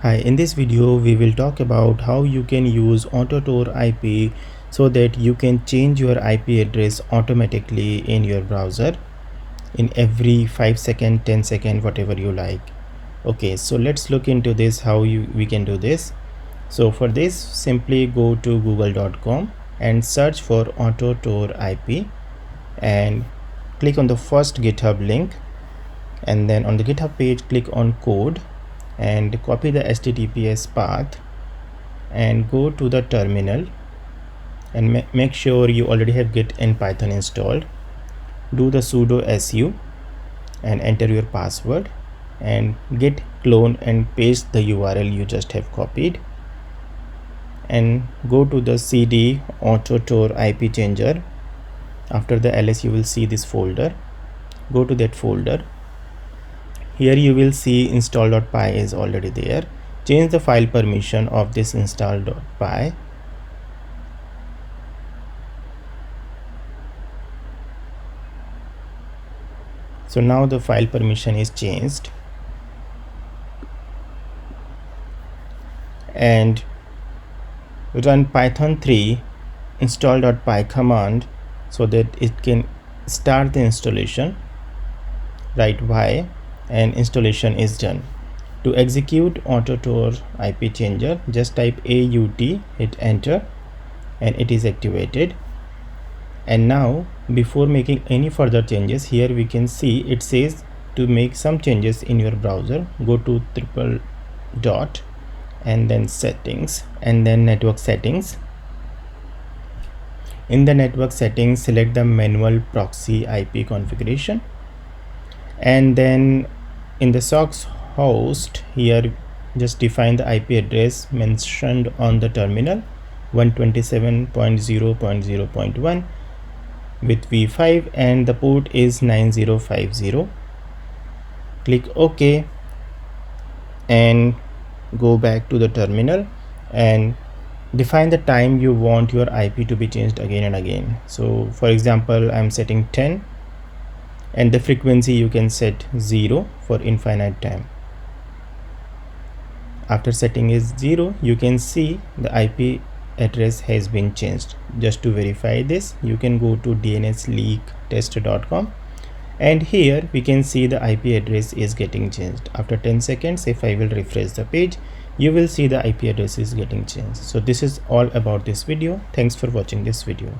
Hi, in this video we will talk about how you can use AutoTor IP so that you can change your IP address automatically in your browser in every 5 second, 10 second, whatever you like. Okay, so let's look into this how we can do this. So for this, simply go to google.com and search for AutoTor IP and click on the first GitHub link, and then on the GitHub page click on code and copy the HTTPS path and go to the terminal and make sure you already have Git and Python installed. Do the sudo su and enter your password and git clone and paste the URL you just have copied, and go to the cd AutoTor IP changer. After the ls you will see this folder. Go to that folder. Here you will see install.py is already there. Change the file permission of this install.py. So now the file permission is changed, and run python 3 install.py command so that it can start the installation. Write y and installation is done. To execute AutoTor IP changer, just type AUT, hit enter, and it is activated. And now before making any further changes, here we can see it says to make some changes in your browser, go to triple dot and then settings and then network settings. In the network settings, select the manual proxy IP configuration, and then in the socks host, here just define the IP address mentioned on the terminal, 127.0.0.1 with v5 and the port is 9050. Click OK and go back to the terminal and define the time you want your IP to be changed again and again. So for example, I'm setting 10, and the frequency you can set 0 for infinite time. After setting is 0, you can see the IP address has been changed. Just to verify this, you can go to dnsleaktest.com, and here we can see the IP address is getting changed. After 10 seconds, if I will refresh the page, you will see the IP address is getting changed. So this is all about this video. Thanks for watching this video.